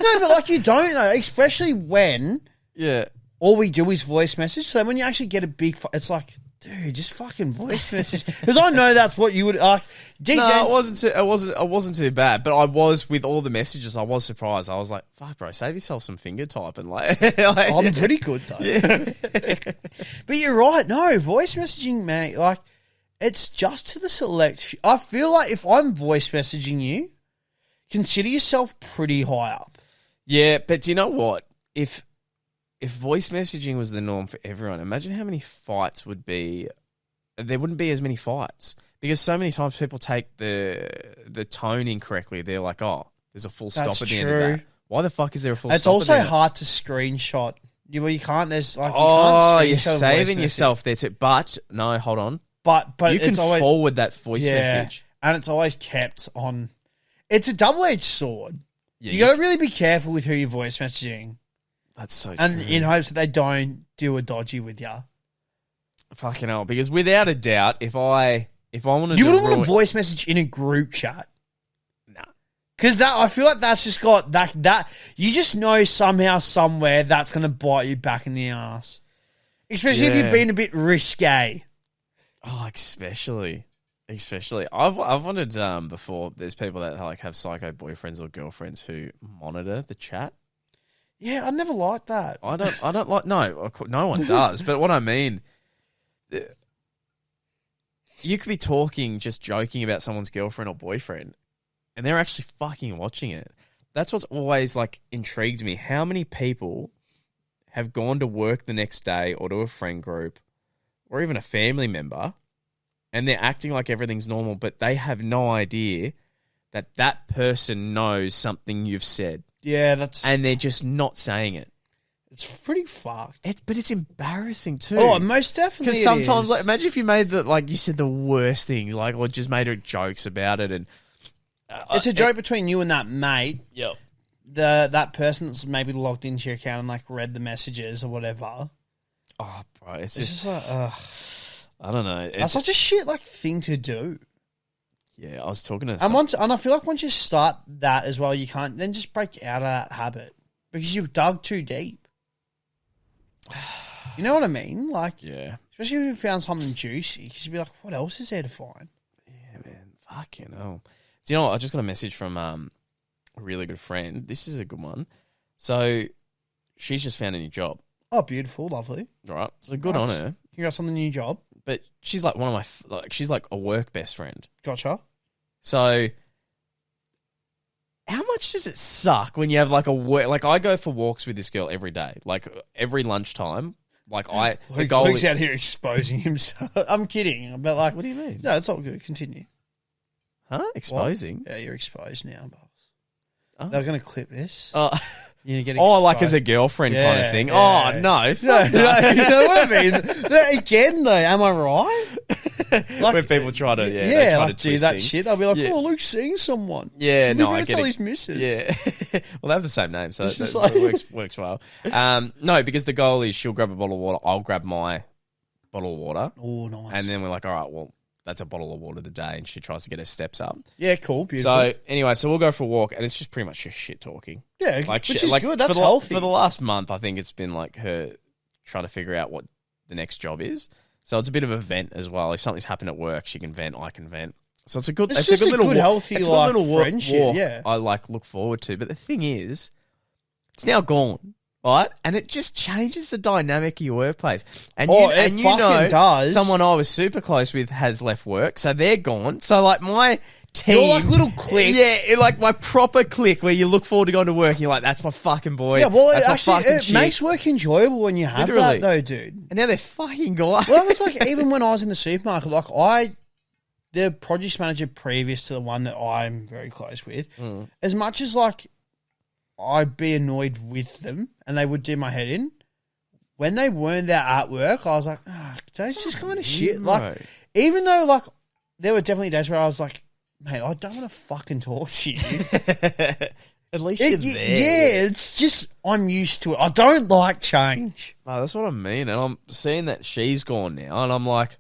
[SPEAKER 2] No, but like you don't know, especially when
[SPEAKER 1] yeah.
[SPEAKER 2] all we do is voice message. So when you actually get a big, it's like, dude, just fucking voice message. Because I know that's what you would like.
[SPEAKER 1] No, it wasn't too bad, but I was with all the messages. I was surprised. I was like, "Fuck, bro, save yourself some finger typing." Like,
[SPEAKER 2] I'm pretty good though. But you're right. No, voice messaging, mate. Like, it's just to the select. I feel like if I'm voice messaging you, consider yourself pretty high up.
[SPEAKER 1] Yeah, but do you know what? If if voice messaging was the norm for everyone, imagine how many fights would be. There wouldn't be as many fights because so many times people take the tone incorrectly. They're like, oh, there's a full stop at the end of that. Why the fuck is there a full stop?
[SPEAKER 2] It's also hard to screenshot. You can't. There's like
[SPEAKER 1] you're saving yourself there too. But no, hold on.
[SPEAKER 2] But
[SPEAKER 1] you can forward that voice message,
[SPEAKER 2] and it's always kept on. It's a double-edged sword.
[SPEAKER 1] Yeah,
[SPEAKER 2] you got to really be careful with who you're voice messaging.
[SPEAKER 1] That's so true.
[SPEAKER 2] And in hopes that they don't do a dodgy with you.
[SPEAKER 1] Fucking hell. Because without a doubt, if I wanted
[SPEAKER 2] you wouldn't want a voice message in a group chat.
[SPEAKER 1] Nah.
[SPEAKER 2] Because I feel like that's just got that you just know somehow, somewhere that's going to bite you back in the ass. Especially if you've been a bit risque.
[SPEAKER 1] Oh, especially. I've wondered before. There's people that like have psycho boyfriends or girlfriends who monitor the chat.
[SPEAKER 2] Yeah, I never liked that.
[SPEAKER 1] I don't like. No one does. But what I mean, you could be talking, just joking about someone's girlfriend or boyfriend, and they're actually fucking watching it. That's what's always like intrigued me. How many people have gone to work the next day or to a friend group or even a family member, and they're acting like everything's normal, but they have no idea that that person knows something you've said.
[SPEAKER 2] Yeah,
[SPEAKER 1] and they're just not saying it.
[SPEAKER 2] It's pretty fucked.
[SPEAKER 1] But it's embarrassing too.
[SPEAKER 2] Oh, most definitely.
[SPEAKER 1] Because sometimes, like, imagine if you made you said the worst thing, like, or just made jokes about it, and
[SPEAKER 2] it's a joke between you and that mate.
[SPEAKER 1] Yep.
[SPEAKER 2] That person that's maybe logged into your account and like read the messages or whatever.
[SPEAKER 1] Oh, bro, it's
[SPEAKER 2] just like,
[SPEAKER 1] I don't know.
[SPEAKER 2] That's such a shit thing to do.
[SPEAKER 1] Yeah, I was talking to
[SPEAKER 2] and I feel like once you start that as well, you can't then just break out of that habit because you've dug too deep. You know what I mean? Like,
[SPEAKER 1] yeah.
[SPEAKER 2] Especially if you found something juicy, because you'd be like, what else is there to find?
[SPEAKER 1] Yeah, man. Fucking hell. Do you know what? I just got a message from a really good friend. This is a good one. So, she's just found a new job.
[SPEAKER 2] Oh, beautiful. Lovely.
[SPEAKER 1] All right. So, good on her.
[SPEAKER 2] Congrats on the new job.
[SPEAKER 1] But she's like one of my, she's like a work best friend.
[SPEAKER 2] Gotcha.
[SPEAKER 1] So, how much does it suck when you have like a work? Like, I go for walks with this girl every day, like every lunchtime. Like,
[SPEAKER 2] Luke's out here exposing himself. I'm kidding, but like,
[SPEAKER 1] what do you mean?
[SPEAKER 2] No, it's all good. Continue.
[SPEAKER 1] Huh? Exposing?
[SPEAKER 2] What? Yeah, you're exposed now, boss.
[SPEAKER 1] Oh.
[SPEAKER 2] They're going to clip this.
[SPEAKER 1] Oh.
[SPEAKER 2] You're getting
[SPEAKER 1] like as a girlfriend kind of thing.
[SPEAKER 2] Yeah.
[SPEAKER 1] Oh, no.
[SPEAKER 2] No, you know what I mean? Again, though, am I right?
[SPEAKER 1] Like, when people try to,
[SPEAKER 2] do that shit, they'll be like, oh, Luke's seeing someone.
[SPEAKER 1] Yeah, no, I get
[SPEAKER 2] tell his missus.
[SPEAKER 1] Yeah. Well, they have the same name, so that works well. No, because the goal is she'll grab a bottle of water, I'll grab my bottle of water.
[SPEAKER 2] Oh, nice.
[SPEAKER 1] And then we're like, all right, well, that's a bottle of water a day, and she tries to get her steps up.
[SPEAKER 2] Yeah, cool, beautiful.
[SPEAKER 1] So, anyway, we'll go for a walk, and it's just pretty much just shit talking.
[SPEAKER 2] Yeah, which is good. That's healthy.
[SPEAKER 1] For the last month, I think it's been like her trying to figure out what the next job is. So it's a bit of a vent as well. If something's happened at work, she can vent, I can vent. So it's a good,
[SPEAKER 2] it's a good little healthy
[SPEAKER 1] it's
[SPEAKER 2] like,
[SPEAKER 1] a good little
[SPEAKER 2] friendship.
[SPEAKER 1] Walk
[SPEAKER 2] yeah,
[SPEAKER 1] I look forward to. But the thing is, it's now gone. Right, and it just changes the dynamic of your workplace. And you know,
[SPEAKER 2] does.
[SPEAKER 1] Someone I was super close with has left work, so they're gone. So like my team,
[SPEAKER 2] you're like little clique,
[SPEAKER 1] yeah, like my proper clique where you look forward to going to work. And you're like, that's my fucking boy.
[SPEAKER 2] Yeah, well,
[SPEAKER 1] that's
[SPEAKER 2] it makes work enjoyable when you have that, though, dude.
[SPEAKER 1] And now they're fucking gone.
[SPEAKER 2] Well, it's like even when I was in the supermarket, like the produce manager previous to the one that I'm very close with, as much as like I'd be annoyed with them and they would do my head in. When they weren't there at work, I was like, that's just kind of shit. Like, even though, like, there were definitely days where I was like, mate, I don't want to fucking talk to you.
[SPEAKER 1] At least you're there.
[SPEAKER 2] Yeah, it's just, I'm used to it. I don't like change.
[SPEAKER 1] No, that's what I mean. And I'm seeing that she's gone now, and I'm like,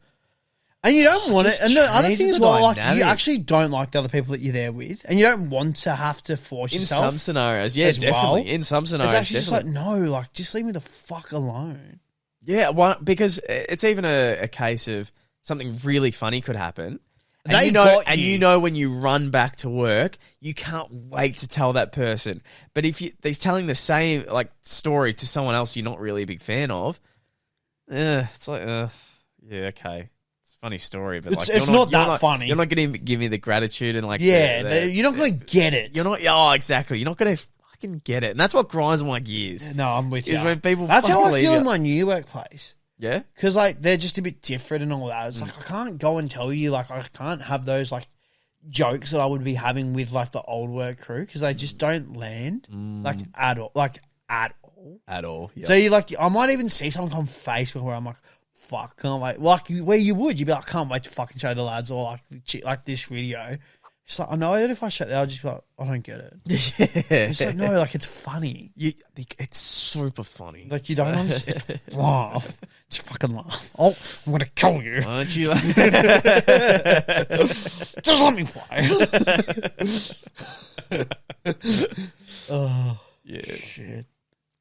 [SPEAKER 2] and you don't want it. And the other thing as well, like,
[SPEAKER 1] dynamic.
[SPEAKER 2] you actually don't like the other people that you're there with, and you don't want to have to force yourself.
[SPEAKER 1] In some scenarios, yeah, definitely. Well. In some scenarios,
[SPEAKER 2] it's actually
[SPEAKER 1] definitely.
[SPEAKER 2] just like, no, like, just leave me the fuck alone.
[SPEAKER 1] Yeah, well, because it's even a case of something really funny could happen. And you know when you run back to work, you can't wait to tell that person. But if they're telling the same like story to someone else you're not really a big fan of, it's like, yeah, okay. Funny story, but like
[SPEAKER 2] it's not that funny.
[SPEAKER 1] You're not going to give me the gratitude and like
[SPEAKER 2] you're not going to get it.
[SPEAKER 1] You're not. Oh, exactly. You're not going to fucking get it. And that's what grinds my gears.
[SPEAKER 2] No, I'm with you.
[SPEAKER 1] Is when people
[SPEAKER 2] That's how I
[SPEAKER 1] fucking
[SPEAKER 2] feel
[SPEAKER 1] leave
[SPEAKER 2] in
[SPEAKER 1] you.
[SPEAKER 2] my new workplace.
[SPEAKER 1] Yeah?
[SPEAKER 2] Because, like, they're just a bit different and all that. It's like, I can't go and tell you, like, I can't have those, like, jokes that I would be having with, like, the old work crew because they just don't land, like, at all. Like, at all.
[SPEAKER 1] At all. Yep.
[SPEAKER 2] So, you like, I might even see something on Facebook where I'm like, fuck, can't wait. Like, where you would, you'd be like, can't wait to fucking show the lads or, like this video. It's like, I know that if I show that, I'll just be like, I don't get it.
[SPEAKER 1] Yeah.
[SPEAKER 2] It's like, no, like, it's funny.
[SPEAKER 1] It's super funny.
[SPEAKER 2] Like, you don't understand. It's laugh. It's fucking laugh. Oh, I'm going to kill you.
[SPEAKER 1] Why don't you
[SPEAKER 2] Just let me play. Oh,
[SPEAKER 1] yeah.
[SPEAKER 2] shit.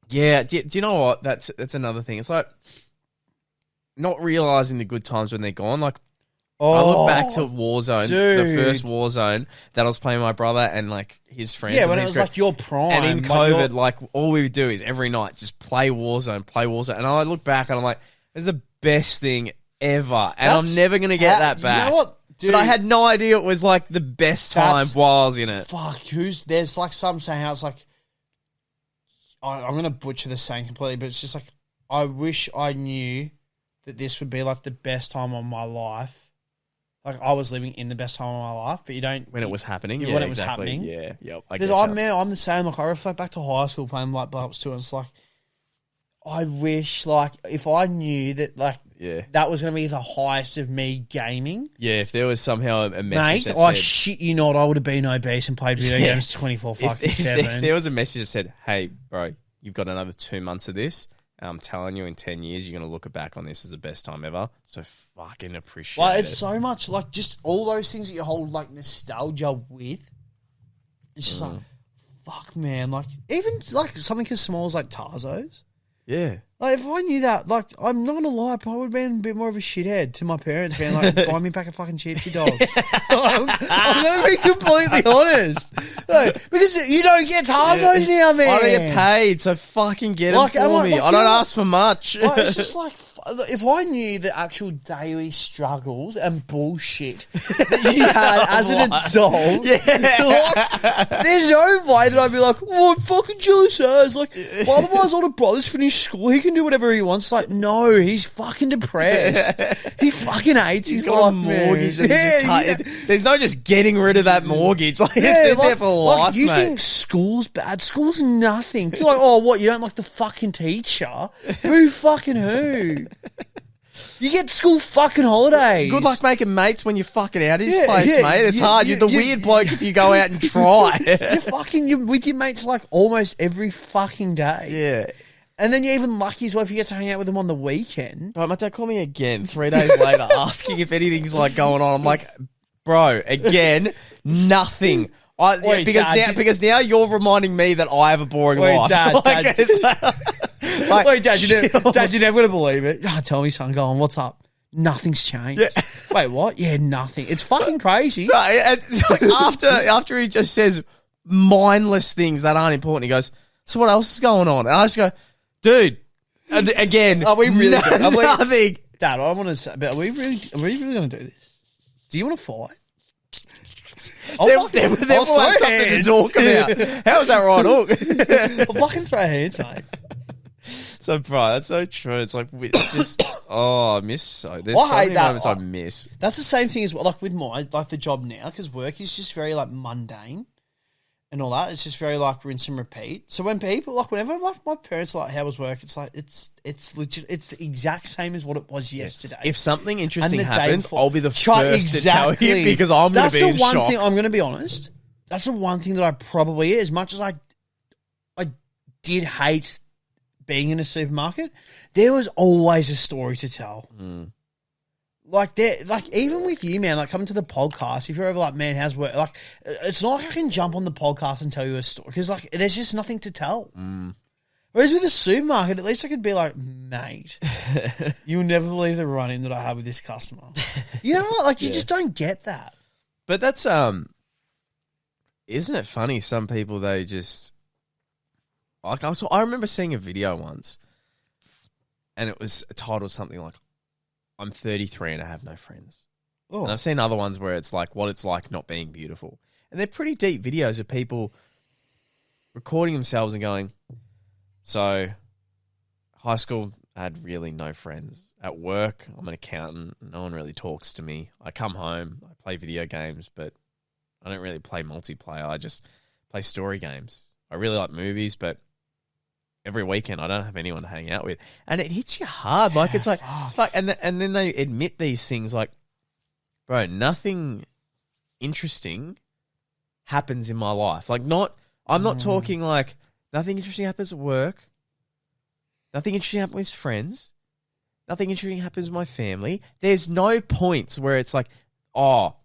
[SPEAKER 1] Yeah. Do you know what? That's another thing. It's like not realizing the good times when they're gone. Like, I look back to Warzone, the first Warzone that I was playing with my brother and like his friends.
[SPEAKER 2] Yeah, when it was like your prime.
[SPEAKER 1] And in COVID, like all we would do is every night just play Warzone. And I look back and I'm like, it's the best thing ever. And I'm never going to get that back.
[SPEAKER 2] You know what? Dude,
[SPEAKER 1] but I had no idea it was like the best time while I was in it.
[SPEAKER 2] Fuck, there's like some saying how it's like, I'm going to butcher the saying completely, but it's just like, I wish I knew that this would be like the best time of my life. Like, I was living in the best time of my life, but you don't...
[SPEAKER 1] When it was happening?
[SPEAKER 2] Yeah,
[SPEAKER 1] Yeah,
[SPEAKER 2] when it was
[SPEAKER 1] exactly.
[SPEAKER 2] happening.
[SPEAKER 1] Yeah, yep.
[SPEAKER 2] Because I'm the same. Like, I reflect back to high school playing Black Ops 2, and it's like, I wish, like, if I knew that, like, that was going to be the highest of me gaming...
[SPEAKER 1] Yeah, if there was somehow a message
[SPEAKER 2] Mate,
[SPEAKER 1] that
[SPEAKER 2] I
[SPEAKER 1] said...
[SPEAKER 2] shit you not, I would have been obese and played video games 24/7.
[SPEAKER 1] If there was a message that said, hey, bro, you've got another 2 months of this... I'm telling you, in 10 years, you're going to look back on this as the best time ever. So fucking appreciate it.
[SPEAKER 2] Like, it's so much, like, just all those things that you hold, like, nostalgia with. It's just like, fuck, man. Like, even, like, something as small as, like, Tarzos.
[SPEAKER 1] Yeah.
[SPEAKER 2] Like, if I knew that, like, I'm not going to lie, I probably would have been a bit more of a shithead to my parents, being like, buy me back a fucking chips, you dogs. I'm going to be completely honest. Like, because you don't get Tarzos now, man.
[SPEAKER 1] I don't get paid, so fucking get them for me. I don't ask for much.
[SPEAKER 2] Like, it's just like, if I knew the actual daily struggles and bullshit that you had as an adult, like, there's no way that I'd be like, oh, I'm fucking jealous as. Like, one of my older brothers finished school, he can do whatever he wants. Like, no, he's fucking depressed. He fucking hates his
[SPEAKER 1] got a
[SPEAKER 2] life,
[SPEAKER 1] mortgage.
[SPEAKER 2] Man.
[SPEAKER 1] There's no just getting rid of that mortgage. Like, it's in there for life,
[SPEAKER 2] you
[SPEAKER 1] mate.
[SPEAKER 2] think school's bad? School's nothing. You're like, oh, what? You don't like the fucking teacher? Who fucking who? You get school fucking holidays.
[SPEAKER 1] Good luck making mates when you're fucking out of this place, mate. It's hard. You're the weird bloke if you go out and try.
[SPEAKER 2] You're with your mates like almost every fucking day.
[SPEAKER 1] Yeah.
[SPEAKER 2] And then you're even lucky as well if you get to hang out with them on the weekend.
[SPEAKER 1] But my dad called me again 3 days later asking if anything's like going on. I'm like, bro, again, nothing. Because now you're reminding me that I have a boring life.
[SPEAKER 2] Dad,
[SPEAKER 1] Dad,
[SPEAKER 2] you're never going to believe it. Oh, tell me, son, go on, what's up? Nothing's changed. Yeah. Wait, what? Yeah, nothing. It's fucking crazy.
[SPEAKER 1] Right, and like after he just says mindless things that aren't important, he goes, so what else is going on? And I just go, dude, and again,
[SPEAKER 2] are we really
[SPEAKER 1] nothing.
[SPEAKER 2] Dad, I want to say, but are we really going to do this? Do you want to fight?
[SPEAKER 1] They'll have something to talk about. How's that right, Hook?
[SPEAKER 2] I'll fucking throw hands, mate.
[SPEAKER 1] So, bro, that's so true. It's like, I miss so. There's so many moments I miss.
[SPEAKER 2] That's the same thing as well, like with the job now, because work is just very like mundane and all that. It's just very like rinse and repeat. So when people whenever my parents are like, how was work? It's like it's legit. It's the exact same as what it was yesterday.
[SPEAKER 1] If something interesting happens, I'll be the first to tell you because I'm going to be in shock.
[SPEAKER 2] That's the one thing I'm going to be honest. That's the one thing that I probably as much as I did hate being in a supermarket, there was always a story to tell. Like even with you, man, like coming to the podcast, if you're ever like, man, how's work? Like, it's not like I can jump on the podcast and tell you a story because like there's just nothing to tell. Whereas with a supermarket, at least I could be like, mate, you'll never believe the run-in that I have with this customer. You know what? Like you just don't get that.
[SPEAKER 1] But that's isn't it funny? Some people they just. Like I remember seeing a video once, and it was titled something like, "I'm 33 and I have no friends." And I've seen other ones where it's like what it's like not being beautiful, and they're pretty deep videos of people recording themselves and going, so high school, I had really no friends. At work, I'm an accountant. No one really talks to me. I come home, I play video games, but I don't really play multiplayer. I just play story games. I really like movies, but every weekend I don't have anyone to hang out with. And it hits you hard. Like, it's like, fuck. And then they admit these things like, bro, nothing interesting happens in my life. Like, I'm not talking like nothing interesting happens at work. Nothing interesting happens with friends. Nothing interesting happens with my family. There's no points where it's like, oh,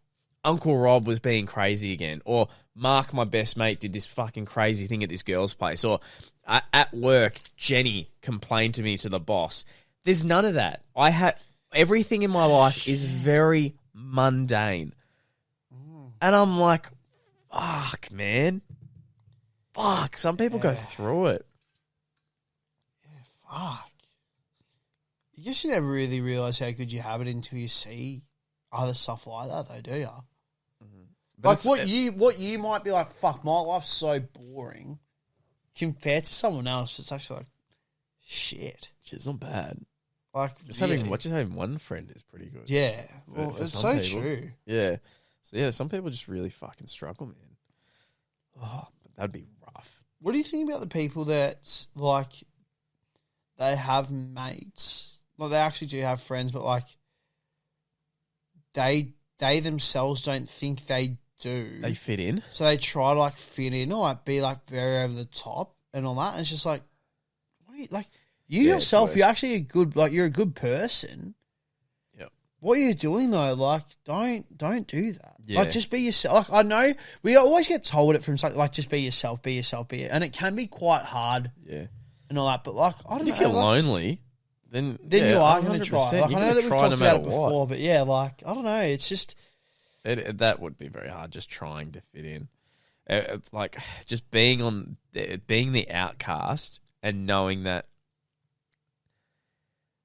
[SPEAKER 1] Uncle Rob was being crazy again. Or Mark, my best mate, did this fucking crazy thing at this girl's place. Or at work, Jenny complained to me to the boss. There's none of that. Everything in my life is very mundane. And I'm like, fuck, man. Fuck. Some people go through it.
[SPEAKER 2] Fuck. I guess you never really realise how good you have it until you see other stuff like that, though, do you? Mm-hmm. Like what you might be like, fuck, my life's so boring. Compared to someone else, it's actually like, shit.
[SPEAKER 1] It's not bad.
[SPEAKER 2] Like
[SPEAKER 1] just having one friend is pretty good.
[SPEAKER 2] Yeah, well, it's so
[SPEAKER 1] people.
[SPEAKER 2] true.
[SPEAKER 1] Yeah, so yeah, some people just really fucking struggle, man. Oh, but that'd be rough.
[SPEAKER 2] What do you think about the people that like they have mates? Well, they actually do have friends, but like they themselves don't think they do.
[SPEAKER 1] They fit in,
[SPEAKER 2] so they try to like fit in or like be like very over the top and all that. And it's just like, what are you like? You yourself, you're actually you're a good person.
[SPEAKER 1] Yep.
[SPEAKER 2] What are you doing though? Like, don't do that.
[SPEAKER 1] Yeah.
[SPEAKER 2] Like, just be yourself. Like, I know we always get told it from something like, just be yourself, and it can be quite hard.
[SPEAKER 1] Yeah.
[SPEAKER 2] And all that, but like, I don't know.
[SPEAKER 1] If you're lonely, then
[SPEAKER 2] you are going to try. Like, I know that we've talked about it before,
[SPEAKER 1] what.
[SPEAKER 2] but yeah, like, I don't know. It's just
[SPEAKER 1] that would be very hard. Just trying to fit in. It's like just being the outcast and knowing that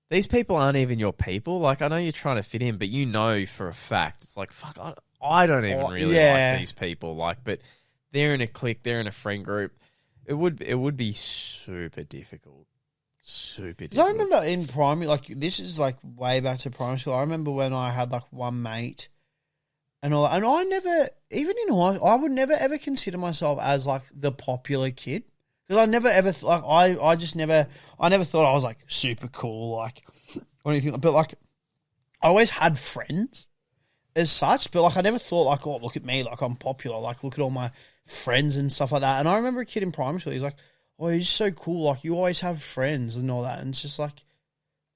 [SPEAKER 1] these people aren't even your people. Like, I know you're trying to fit in, but you know for a fact it's like, fuck, I don't even really like these people. Like, but they're in a clique, they're in a friend group. It would be super difficult. Super difficult.
[SPEAKER 2] I remember in primary, like, this is like way back to primary school. I remember when I had like one mate and all that, and I never, even in high school, I would never ever consider myself as like the popular kid. Because I never ever, I never thought I was like super cool, like, or anything. But like, I always had friends as such, but like, I never thought like, oh, look at me, like I'm popular, like look at all my friends and stuff like that. And I remember a kid in primary school, he's like, oh, you're just so cool, like you always have friends and all that. And it's just like,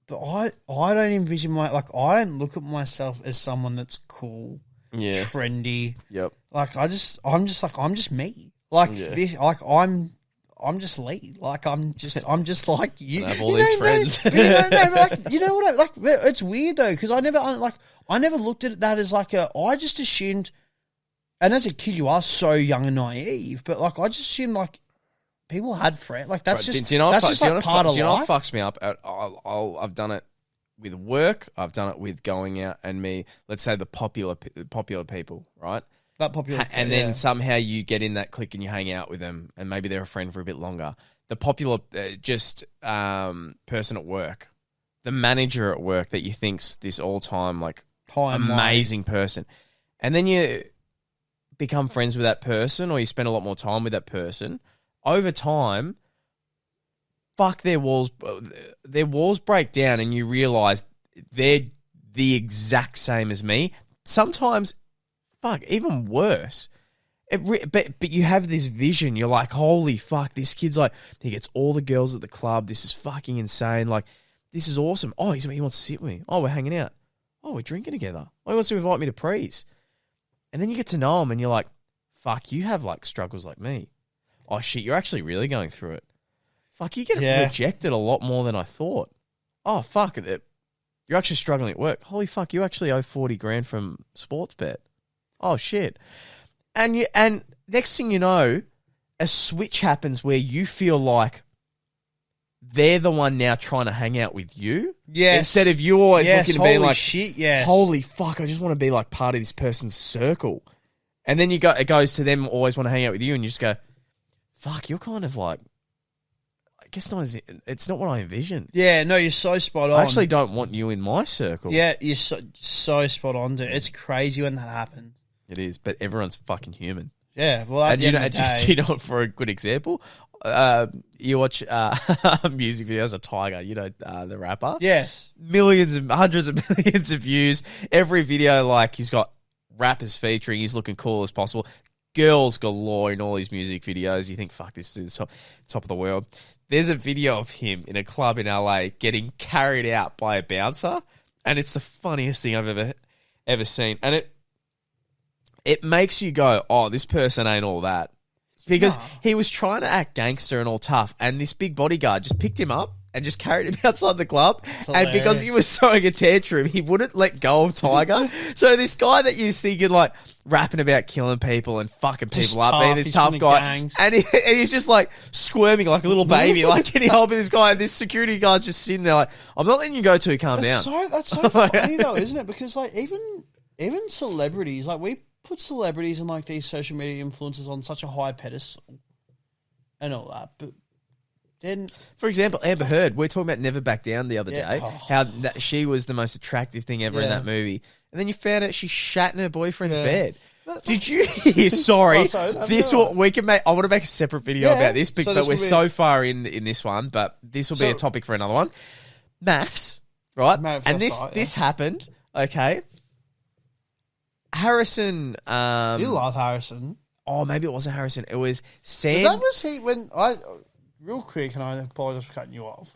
[SPEAKER 2] but I don't envision I don't look at myself as someone that's cool, trendy.
[SPEAKER 1] Yep.
[SPEAKER 2] Like I'm just me. Like this, like I'm just Lee. Like I'm just like you.
[SPEAKER 1] I have all these friends.
[SPEAKER 2] But like, you know what? Like, it's weird though, because I never looked at that as like I just assumed. And as a kid, you are so young and naive. But like, I just assumed like people had friends. Like that's just part of life.
[SPEAKER 1] Do you know what fucks me up? I've done it with work. I've done it with going out and me. Let's say the popular people, right?
[SPEAKER 2] That popular,
[SPEAKER 1] and then somehow you get in that clique and you hang out with them, and maybe they're a friend for a bit longer. The popular, person at work, the manager at work that you think's this all-time like amazing person, and then you become friends with that person, or you spend a lot more time with that person. Over time, fuck, their walls break down, and you realize they're the exact same as me. Sometimes. Fuck, even worse. But you have this vision. You're like, holy fuck, this kid's like, he gets all the girls at the club. This is fucking insane. Like, this is awesome. Oh, he wants to sit with me. Oh, we're hanging out. Oh, we're drinking together. Oh, he wants to invite me to Prees. And then you get to know him and you're like, fuck, you have like struggles like me. Oh shit, you're actually really going through it. Fuck, you get rejected a lot more than I thought. Oh, fuck, you're actually struggling at work. Holy fuck, you actually owe 40 grand from Sportsbet. Oh shit. And next thing you know, a switch happens where you feel like they're the one now trying to hang out with you.
[SPEAKER 2] Yes.
[SPEAKER 1] Instead of you always looking to be like,
[SPEAKER 2] shit, yes.
[SPEAKER 1] Holy fuck, I just want to be like part of this person's circle. And then it goes to them always want to hang out with you, and you just go, fuck, you're kind of like, I guess not. It's not what I envisioned.
[SPEAKER 2] Yeah, no, you're so spot on.
[SPEAKER 1] I actually don't want you in my circle.
[SPEAKER 2] Yeah, you're so spot on, dude. It's crazy when that happens.
[SPEAKER 1] It is, but everyone's fucking human.
[SPEAKER 2] Yeah, well, at
[SPEAKER 1] And
[SPEAKER 2] the end of the day,
[SPEAKER 1] you know, for a good example, you watch music videos of Tiger, you know, the rapper.
[SPEAKER 2] yes,
[SPEAKER 1] Millions and hundreds of millions of views. Every video, like, he's got rappers featuring. He's looking cool as possible. Girls galore in all his music videos. You think, fuck, this is top of the world. There's a video of him in a club in LA getting carried out by a bouncer, and it's the funniest thing I've ever seen. And it makes you go, oh, this person ain't all that. Because he was trying to act gangster and all tough, and this big bodyguard just picked him up and just carried him outside the club. And because he was throwing a tantrum, he wouldn't let go of Tiger. So this guy that you're thinking, like, rapping about killing people and fucking
[SPEAKER 2] Just
[SPEAKER 1] people up,
[SPEAKER 2] tough,
[SPEAKER 1] being this
[SPEAKER 2] he's
[SPEAKER 1] tough
[SPEAKER 2] from the
[SPEAKER 1] guy.
[SPEAKER 2] gangs.
[SPEAKER 1] And he's just, like, squirming like a little baby, like, getting hold of this guy. And this security guard's just sitting there like, I'm not letting you go till you calm down.
[SPEAKER 2] That's so funny though, isn't it? Because like even celebrities, like we put celebrities and like these social media influencers on such a high pedestal and all that, but then,
[SPEAKER 1] for example, Amber Heard, we were talking about Never Back Down the other
[SPEAKER 2] Yeah.
[SPEAKER 1] day, how that she was the most attractive thing ever in
[SPEAKER 2] Yeah.
[SPEAKER 1] that movie. And then you found out she shat in her boyfriend's
[SPEAKER 2] Yeah.
[SPEAKER 1] bed. Did you hear? Sorry.
[SPEAKER 2] Oh, sorry,
[SPEAKER 1] This
[SPEAKER 2] no.
[SPEAKER 1] will, we can make. I want to make a separate video
[SPEAKER 2] Yeah.
[SPEAKER 1] about this, but
[SPEAKER 2] So this
[SPEAKER 1] we're
[SPEAKER 2] will be-
[SPEAKER 1] so far in this one. But this will be a topic for another one. Maths, right?
[SPEAKER 2] Married at
[SPEAKER 1] And
[SPEAKER 2] first sight,
[SPEAKER 1] this happened. Okay. Harrison.
[SPEAKER 2] you love Harrison.
[SPEAKER 1] Oh, maybe it wasn't Harrison. It was Sam.
[SPEAKER 2] Was he when I real quick? And I apologize for cutting you off.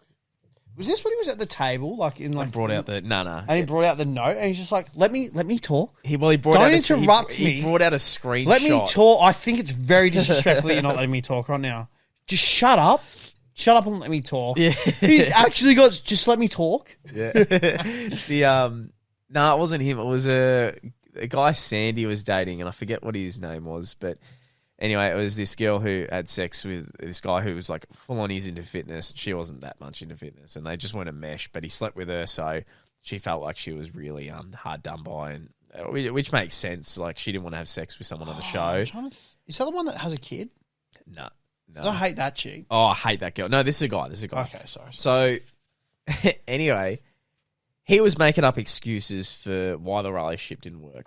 [SPEAKER 2] Was this when he was at the table, like in like
[SPEAKER 1] brought out the no.
[SPEAKER 2] and he brought out the note and he's just like, let me talk.
[SPEAKER 1] He brought
[SPEAKER 2] Don't
[SPEAKER 1] out
[SPEAKER 2] interrupt
[SPEAKER 1] he
[SPEAKER 2] me.
[SPEAKER 1] brought out a screenshot.
[SPEAKER 2] Let me talk. I think it's very disrespectful that you're not letting me talk right now. Just shut up. Shut up and let me talk.
[SPEAKER 1] Yeah.
[SPEAKER 2] He actually got just let me talk.
[SPEAKER 1] Yeah. No, it wasn't him. It was a guy Sandy was dating, and I forget what his name was, but anyway, it was this girl who had sex with this guy who was like full on. He's into fitness. She wasn't that much into fitness, and they just weren't a mesh. But he slept with her, so she felt like she was really hard done by, and which makes sense. Like she didn't want to have sex with someone on the show.
[SPEAKER 2] Is that the one that has a kid?
[SPEAKER 1] No.
[SPEAKER 2] I hate that chick.
[SPEAKER 1] Oh, I hate that girl. No, this is a guy.
[SPEAKER 2] Okay, sorry.
[SPEAKER 1] So, anyway, he was making up excuses for why the relationship didn't work.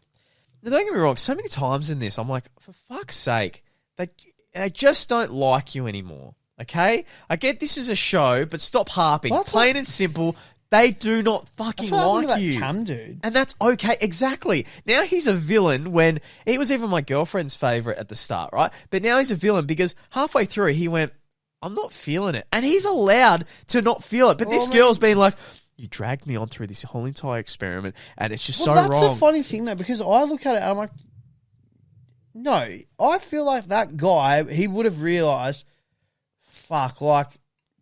[SPEAKER 1] Now, don't get me wrong. So many times in this, I'm like, for fuck's sake, they just don't like you anymore. Okay? I get this is a show, but stop harping. Plain and simple. They do not fucking like you.
[SPEAKER 2] Cam dude.
[SPEAKER 1] And that's okay. Exactly. Now he's a villain when he was even my girlfriend's favorite at the start, right? But now he's a villain because halfway through he went, I'm not feeling it. And he's allowed to not feel it. But this girl's been like, you dragged me on through this whole entire experiment and it's just so wrong.
[SPEAKER 2] That's the funny thing though, because I look at it and I'm like, no, I feel like that guy, he would have realised, fuck, like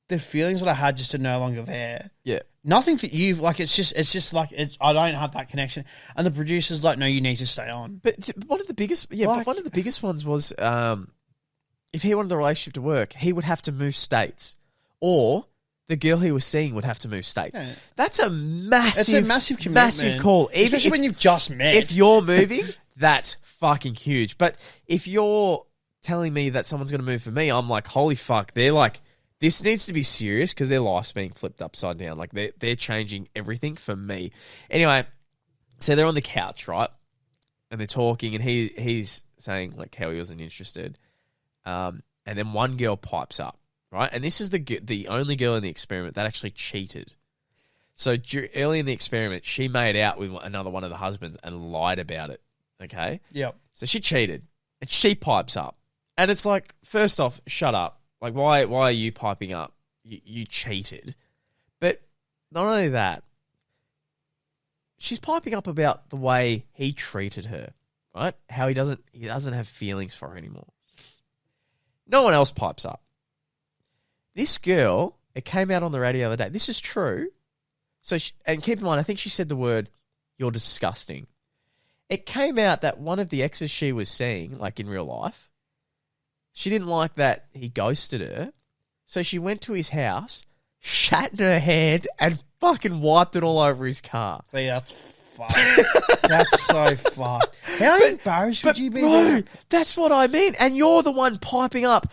[SPEAKER 2] the feelings that I had just are no longer there.
[SPEAKER 1] Yeah.
[SPEAKER 2] Nothing that you've like. It's just like I don't have that connection, and the producer's like, no, you need to stay on.
[SPEAKER 1] But one of the biggest, but one of the biggest ones was, if he wanted the relationship to work, he would have to move states, or the girl he was seeing would have to move states.
[SPEAKER 2] Yeah.
[SPEAKER 1] That's a massive,
[SPEAKER 2] It's a massive commitment,
[SPEAKER 1] massive call.
[SPEAKER 2] especially when you've just met.
[SPEAKER 1] If you're moving, that's fucking huge. But if you're telling me that someone's going to move for me, I'm like, holy fuck, they're like. This needs to be serious because their life's being flipped upside down. Like, they're changing everything for me. Anyway, so they're on the couch, right? And they're talking, and he's saying, like, how he wasn't interested. And then one girl pipes up, right? And this is the only girl in the experiment that actually cheated. So early in the experiment, she made out with another one of the husbands and lied about it, okay?
[SPEAKER 2] Yep.
[SPEAKER 1] So she cheated, and she pipes up. And it's like, first off, shut up. Like, why are you piping up? You cheated. But not only that, she's piping up about the way he treated her, right? How he doesn't have feelings for her anymore. No one else pipes up. This girl, it came out on the radio the other day. This is true. So, and keep in mind, I think she said the word, "You're disgusting." It came out that one of the exes she was seeing, like in real life, she didn't like that he ghosted her, so she went to his house, shat in her hand, and fucking wiped it all over his car.
[SPEAKER 2] See, that's fucked. That's so fucked. How embarrassed would you be?
[SPEAKER 1] Bro, that's what I mean. And you're the one piping up.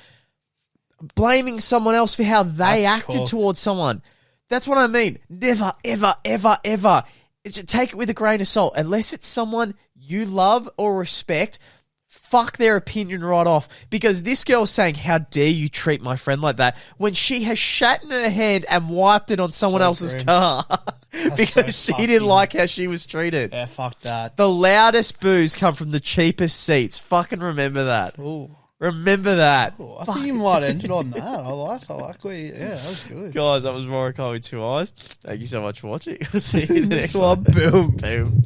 [SPEAKER 1] blaming someone else for how they
[SPEAKER 2] That's
[SPEAKER 1] acted
[SPEAKER 2] cooked.
[SPEAKER 1] towards someone. That's what I mean. Never, ever, ever, ever. Take it with a grain of salt. Unless it's someone you love or respect, fuck their opinion right off. Because this girl's saying, how dare you treat my friend like that, when she has shat in her hand and wiped it on someone else's
[SPEAKER 2] grim.
[SPEAKER 1] car because
[SPEAKER 2] so
[SPEAKER 1] she
[SPEAKER 2] fucking-
[SPEAKER 1] didn't like how she was treated.
[SPEAKER 2] Yeah, fuck that.
[SPEAKER 1] The loudest boos come from the cheapest seats. Fucking remember that.
[SPEAKER 2] Ooh.
[SPEAKER 1] Remember that.
[SPEAKER 2] Ooh, I think you might end it on that. I like where you, yeah, that was good.
[SPEAKER 1] Guys, that was Morokai with 2 eyes. Thank you so much for watching. We'll see you in the next
[SPEAKER 2] Next one,
[SPEAKER 1] one.
[SPEAKER 2] boom.
[SPEAKER 1] Boom.